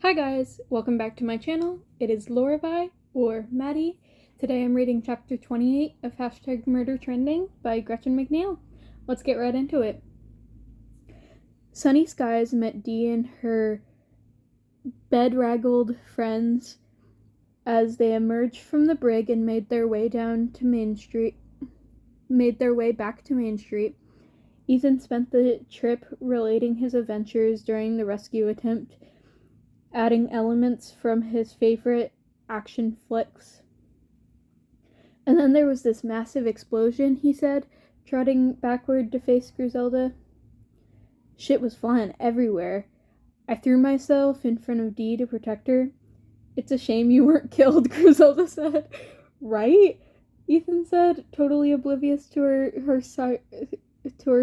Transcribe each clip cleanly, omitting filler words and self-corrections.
Hi guys, welcome back to my channel. It is Lorelei, or Maddie. Today I'm reading chapter 28 of #MurderTrending by Gretchen McNeil. Let's get right into it. Sunny Skies met Dee and her bedraggled friends as they emerged from the brig and made their way back to Main Street. Ethan spent the trip relating his adventures during the rescue attempt, adding elements from his favorite action flicks. And then there was this massive explosion, he said, trotting backward to face Griselda. Shit was flying everywhere. I threw myself in front of Dee to protect her. It's a shame you weren't killed, Griselda said. Right? Ethan said, totally oblivious to her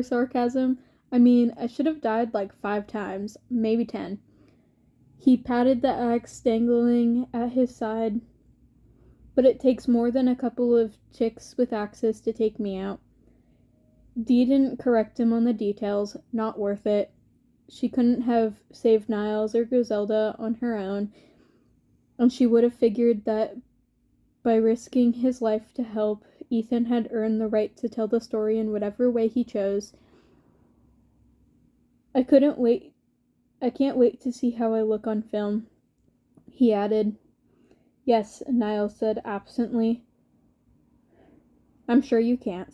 sarcasm. I mean, I should have died like 5 times, maybe 10. He patted the axe dangling at his side. But it takes more than a couple of chicks with axes to take me out. Dee didn't correct him on the details. Not worth it. She couldn't have saved Niles or Griselda on her own, and she would have figured that by risking his life to help, Ethan had earned the right to tell the story in whatever way he chose. I can't wait to see how I look on film, he added. Yes, Niles said absently. I'm sure you can't.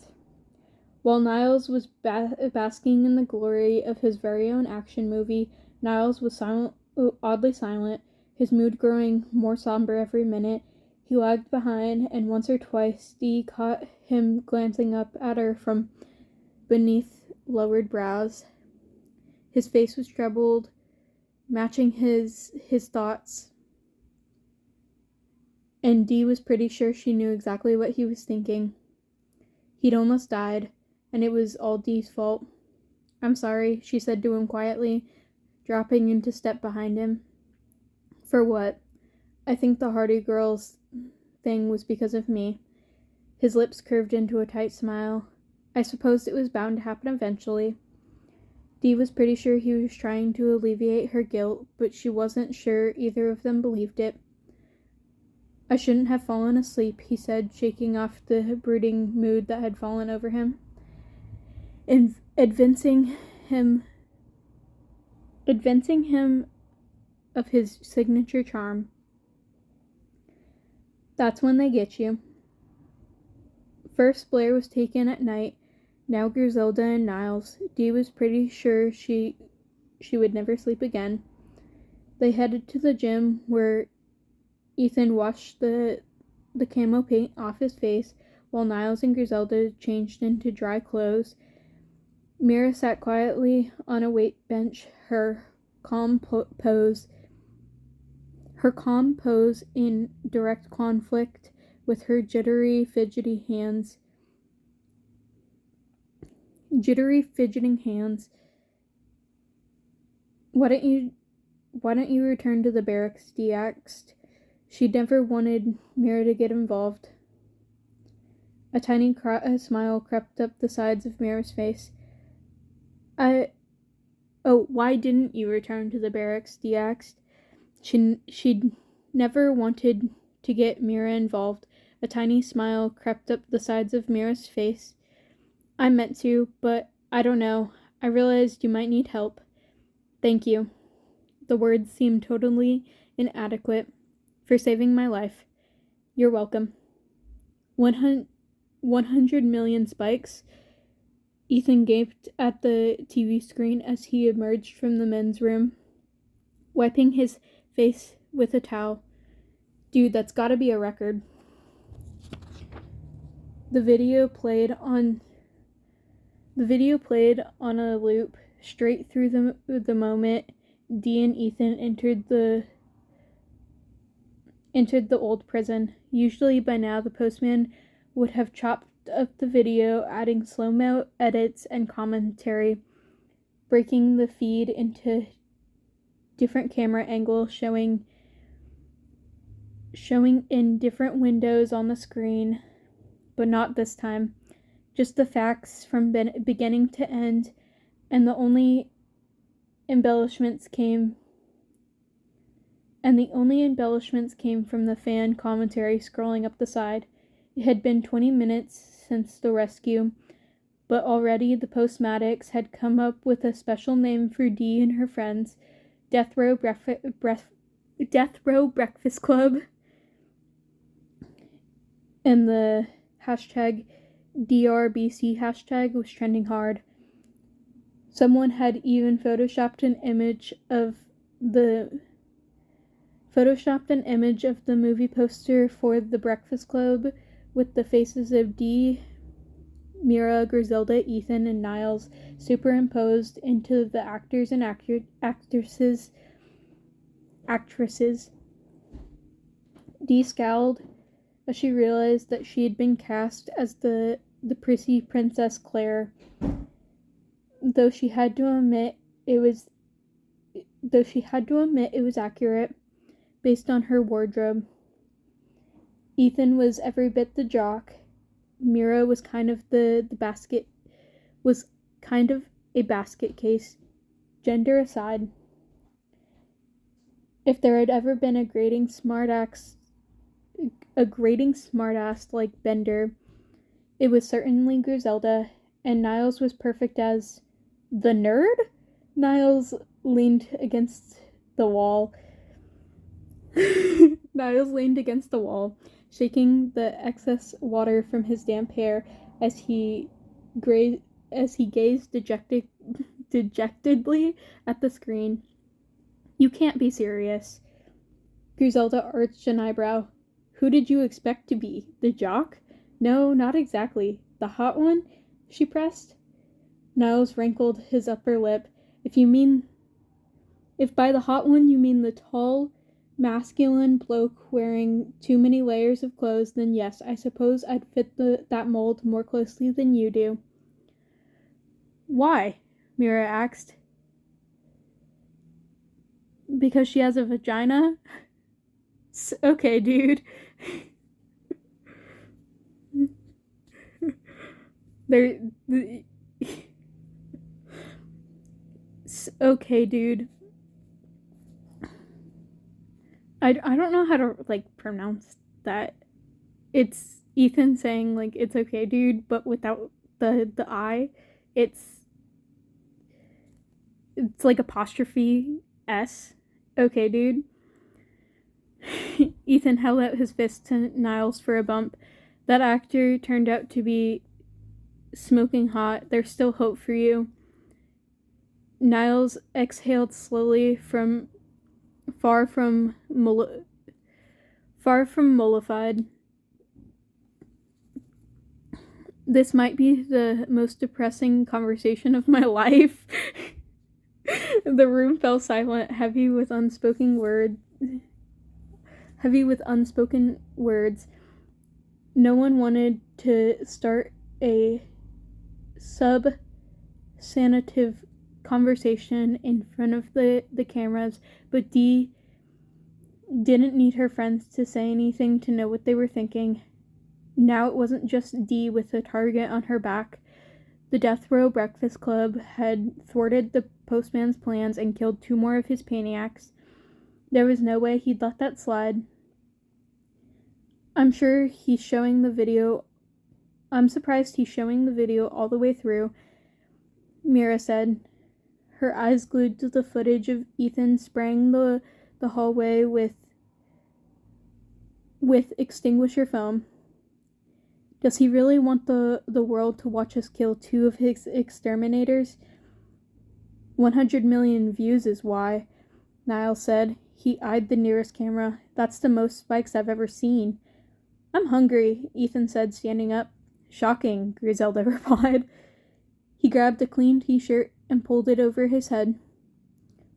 While Niles was basking in the glory of his very own action movie, Niles was oddly silent, his mood growing more somber every minute. He lagged behind, and once or twice Dee caught him glancing up at her from beneath lowered brows. His face was troubled, matching his thoughts, and Dee was pretty sure she knew exactly what he was thinking. He'd almost died, and it was all Dee's fault. I'm sorry, she said to him quietly, dropping into step behind him. For what? I think the Hardy girls thing was because of me. His lips curved into a tight smile. I supposed it was bound to happen eventually. Dee was pretty sure he was trying to alleviate her guilt, but she wasn't sure either of them believed it. I shouldn't have fallen asleep, he said, shaking off the brooding mood that had fallen over him. Advancing him of his signature charm. That's when they get you. First Blair was taken at night, now Griselda and Niles. Dee was pretty sure she would never sleep again. They headed to the gym where Ethan washed the camo paint off his face while Niles and Griselda changed into dry clothes. Mira sat quietly on a weight bench, her calm pose in direct conflict with her jittery, fidgeting hands. Why don't you return to the barracks? Dee asked. She never wanted Mira to get involved. A tiny smile crept up the sides of Mira's face. Why didn't you return to the barracks? Dee asked. She'd never wanted to get Mira involved. A tiny smile crept up the sides of Mira's face. I meant to, but I don't know. I realized you might need help. Thank you. The words seemed totally inadequate for saving my life. You're welcome. 100 million spikes. Ethan gaped at the TV screen as he emerged from the men's room, wiping his face with a towel. Dude, that's gotta be a record. The video played on a loop straight through the moment Dee and Ethan entered the old prison. Usually by now the postman would have chopped up the video, adding slow-mo edits and commentary, breaking the feed into different camera angles, showing in different windows on the screen, but not this time. Just the facts from beginning to end, and the only embellishments came and the only embellishments came from the fan commentary scrolling up the side. It had been 20 minutes since the rescue, but already the Postmatics had come up with a special name for Dee and her friends, Death Row Breakfast Club, and the hashtag DRBC hashtag was trending hard. Someone had even photoshopped an image of the movie poster for the Breakfast Club with the faces of Dee, Mira, Griselda, Ethan, and Niles superimposed into the actors and actresses. Dee scowled as she realized that she had been cast as the prissy Princess Claire. Though she had to admit it was accurate based on her wardrobe. Ethan was every bit the jock. Mira was kind of a basket case, gender aside. If there had ever been a grating smartass like Bender, it was certainly Griselda, and Niles was perfect as the nerd. Niles leaned against the wall, shaking the excess water from his damp hair as he gazed dejectedly at the screen. "You can't be serious." Griselda arched an eyebrow. "Who did you expect to be? The jock?" "No, not exactly. The hot one?" she pressed. Niles wrinkled his upper lip. If by the hot one you mean the tall, masculine bloke wearing too many layers of clothes, then yes, I suppose I'd fit that mold more closely than you do." "Why?" Mira asked. "Because she has a vagina?" "Okay, dude." Okay, dude. I don't know how to, pronounce that. It's Ethan saying, it's okay, dude, but without the I. It's like apostrophe S. Okay, dude. Ethan held out his fist to Niles for a bump. That actor turned out to be smoking hot. There's still hope for you. Niles exhaled slowly far from mollified. This might be the most depressing conversation of my life. The room fell silent, heavy with unspoken words. No one wanted to start a substantive conversation in front of the cameras, but Dee didn't need her friends to say anything to know what they were thinking. Now it wasn't just Dee with a target on her back. The Death Row Breakfast Club had thwarted the postman's plans and killed 2 more of his maniacs. There was no way he'd let that slide. I'm surprised he's showing the video all the way through," Mira said, her eyes glued to the footage of Ethan spraying the hallway with extinguisher foam. "Does he really want the world to watch us kill 2 of his exterminators?" 100 million views is why, Niles said. He eyed the nearest camera. "That's the most spikes I've ever seen." "I'm hungry," Ethan said, standing up. "Shocking," Griselda replied. He grabbed a clean t-shirt and pulled it over his head.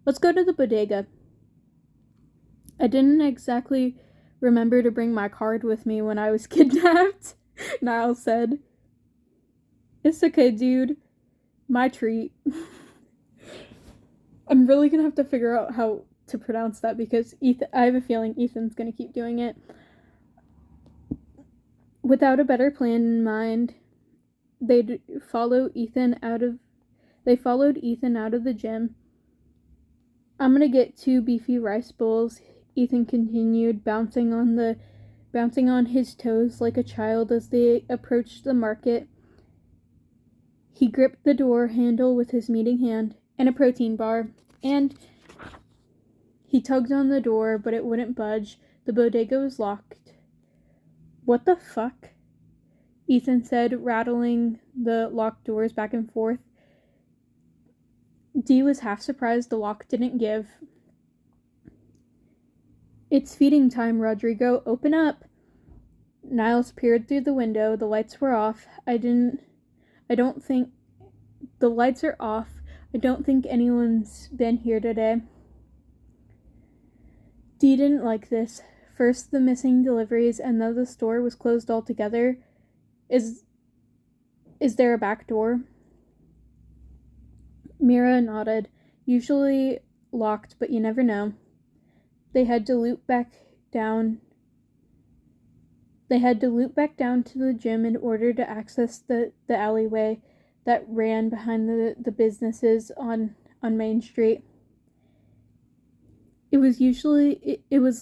"Let's go to the bodega." "I didn't exactly remember to bring my card with me when I was kidnapped," Niles said. "It's okay, dude. My treat." I'm really gonna have to figure out how to pronounce that because I have a feeling Ethan's gonna keep doing it. Without a better plan in mind, they followed Ethan out of the gym. "I'm gonna get 2 beefy rice bowls," Ethan continued, bouncing on his toes like a child as they approached the market. He gripped the door handle with his meeting hand and a protein bar, and he tugged on the door, but it wouldn't budge. The bodega was locked. "What the fuck?" Ethan said, rattling the locked doors back and forth. Dee was half surprised the lock didn't give. "It's feeding time, Rodrigo. Open up." Niles peered through the window. The lights were off. The lights are off. I don't think anyone's been here today. Dee didn't like this. First the missing deliveries, and now the store was closed altogether. Is there a back door? Mira nodded. Usually locked, but you never know. They had to loop back down to the gym in order to access the alleyway that ran behind the businesses on Main Street. It was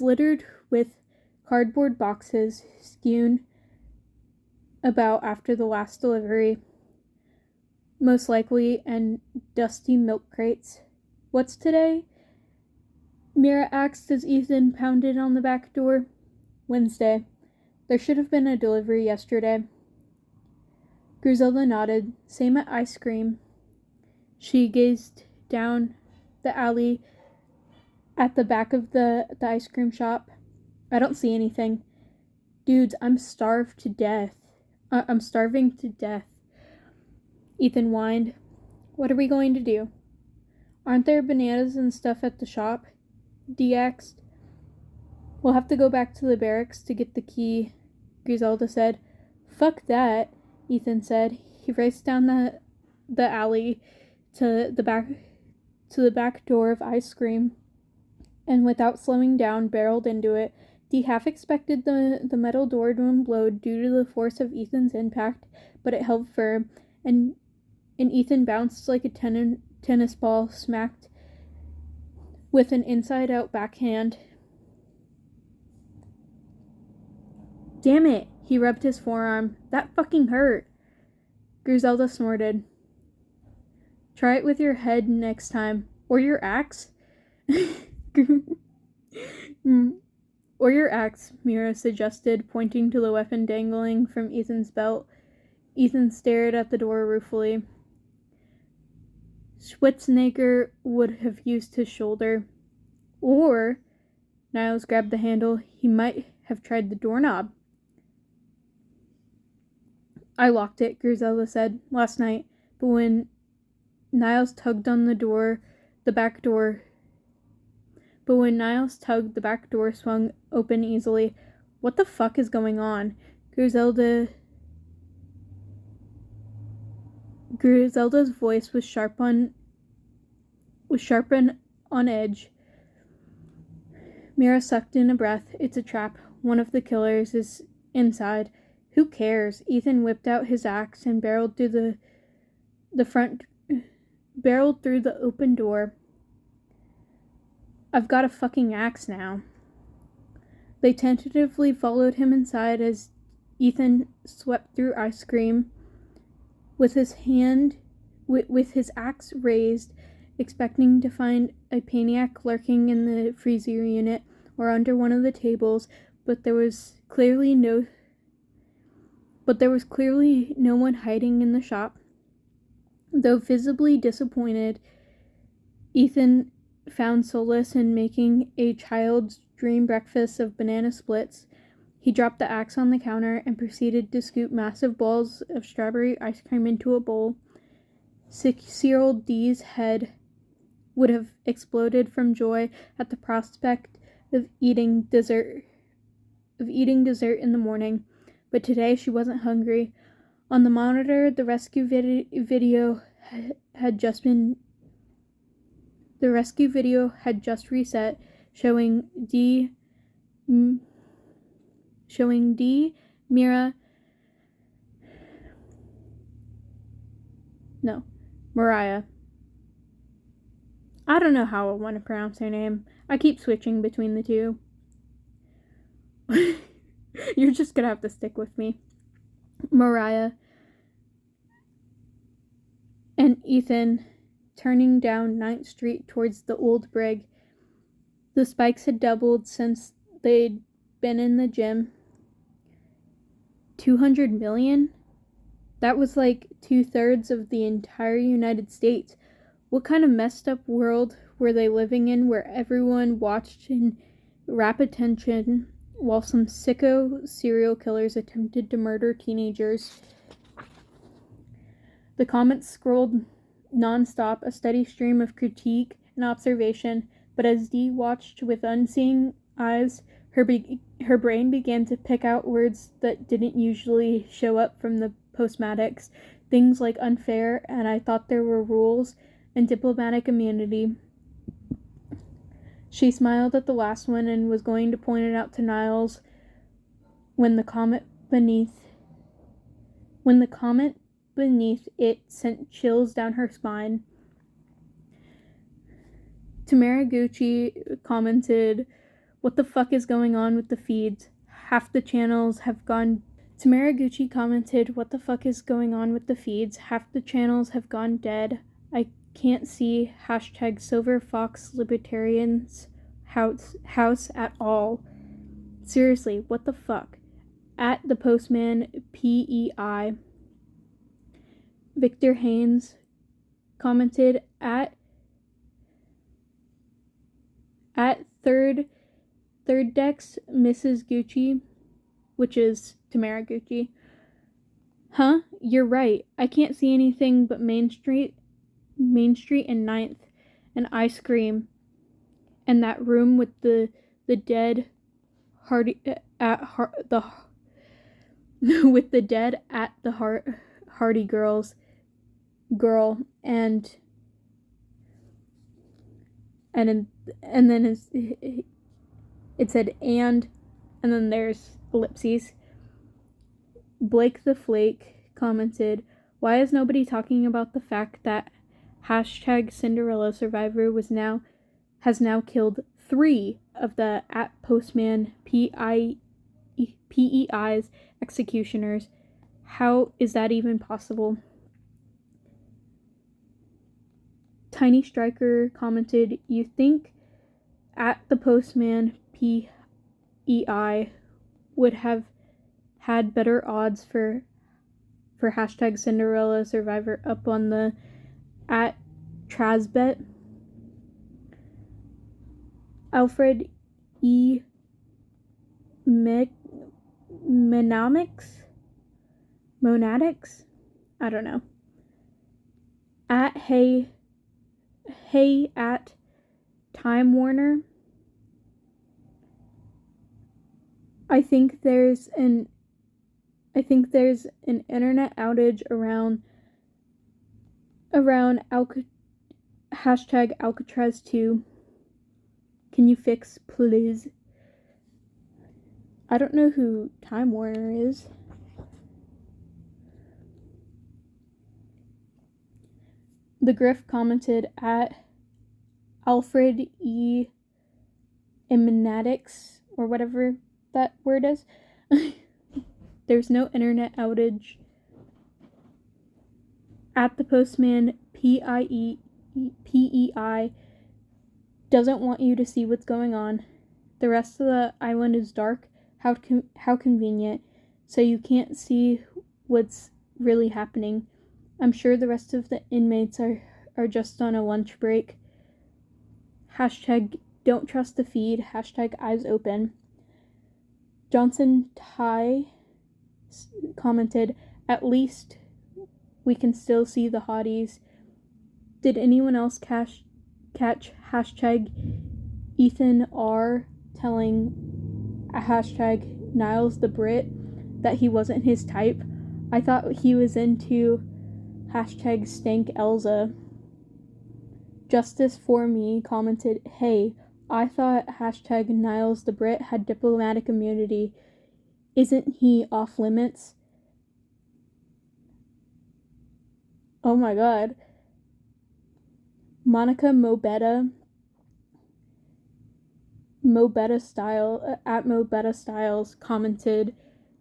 littered with cardboard boxes strewn about after the last delivery, most likely, and dusty milk crates. "What's today?" Mira asked as Ethan pounded on the back door. "Wednesday. There should have been a delivery yesterday." Griselda nodded. "Same at ice cream." She gazed down the alley at the back of the ice cream shop. "I don't see anything." "Dudes, I'm starving to death. Ethan whined. "What are we going to do?" "Aren't there bananas and stuff at the shop?" Dee asked. "We'll have to go back to the barracks to get the key," Griselda said. "Fuck that," Ethan said. He raced down the alley to the back door of ice cream, and without slowing down, barreled into it. Dee half expected the metal door to implode due to the force of Ethan's impact, but it held firm, and Ethan bounced like a tennis ball smacked with an inside-out backhand. "Damn it," he rubbed his forearm. "That fucking hurt." Griselda snorted. "Try it with your head next time. Or your axe." "Or your axe," Mira suggested, pointing to the weapon dangling from Ethan's belt. Ethan stared at the door ruefully. Schwarzenegger would have used his shoulder. Or, Niles grabbed the handle, he might have tried the doorknob. "I locked it," Griselda said, "last night, but when Niles tugged the back door swung open easily. What the fuck is going on?" Griselda's voice was sharp on edge. Mira sucked in a breath. "It's a trap. One of the killers is inside." "Who cares?" Ethan whipped out his axe and barreled through the open door. "I've got a fucking axe now." They tentatively followed him inside as Ethan swept through ice cream with his axe raised, expecting to find a paniac lurking in the freezer unit or under one of the tables, but there was clearly no one hiding in the shop. Though visibly disappointed, Ethan found solace in making a child's dream breakfast of banana splits. He dropped the axe on the counter and proceeded to scoop massive balls of strawberry ice cream into a bowl. 6-year-old Dee's head would have exploded from joy at the prospect of eating dessert in the morning, but today she wasn't hungry. On the monitor, the rescue video had just reset, showing Mariah. I don't know how I want to pronounce her name. I keep switching between the two. You're just gonna have to stick with me. Mariah and Ethan turning down 9th Street towards the old brig. The spikes had doubled since they'd been in the gym. 200 million? That was like 2/3 of the entire United States. What kind of messed up world were they living in where everyone watched in rapt attention while some sicko serial killers attempted to murder teenagers? The comments scrolled non-stop, a steady stream of critique and observation, but as Dee watched with unseeing eyes, her brain began to pick out words that didn't usually show up from the postmatics, things like unfair and I thought there were rules and diplomatic immunity. She smiled at the last one and was going to point it out to Niles when the comment beneath it sent chills down her spine. Tamaraguchi commented, "What the fuck is going on with the feeds? Half the channels have gone..." Tamaraguchi commented, "What the fuck is going on with the feeds? Half the channels have gone dead. I can't see hashtag Silver Fox Libertarians house at all. Seriously, what the fuck?" At the postman PEI. Victor Haynes commented, at third decks Mrs. Gucci, which is Tamaraguchi. "Huh? You're right. I can't see anything but Main Street and 9th, and ice cream, and that room with the dead Hardy with the dead at the Hardy girl, and then it said and then there's ellipses." Blake the Flake commented, "Why is nobody talking about the fact that hashtag Cinderella Survivor has now killed 3 of the at Postman PEI's executioners? How is that even possible?" Tiny Striker commented, "You think at the Postman PEI would have had better odds for hashtag Cinderella Survivor up on the at Trasbet?" Alfred E. Monadics? I don't know. At Hey at Time Warner. I think there's an internet outage around hashtag Alcatraz 2. Can you fix, please? I don't know who Time Warner is. The Griff commented, at Alfred E. Emanatics, or whatever that word is. There's no internet outage. At the Postman PEI doesn't want you to see what's going on. The rest of the island is dark. How convenient. So you can't see what's really happening. I'm sure the rest of the inmates are just on a lunch break. Hashtag don't trust the feed. Hashtag eyes open. Johnson Ty commented, "At least we can still see the hotties." Did anyone else catch hashtag Ethan R telling a hashtag Niles the Brit that he wasn't his type? I thought he was into hashtag Stank Elza. Justice for Me commented, "Hey, I thought hashtag Niles the Brit had diplomatic immunity. Isn't he off limits?" Oh my god. Monica Mobetta Styles commented,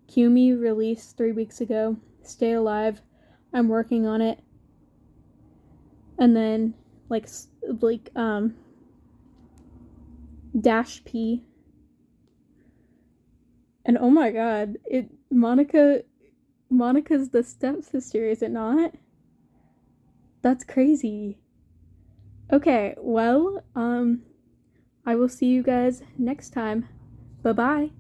"Cumi released 3 weeks ago. Stay alive. I'm working on it." And then dash P. And oh my god, Monica's the stepsister, is it not? That's crazy. Okay, well, I will see you guys next time. Bye-bye.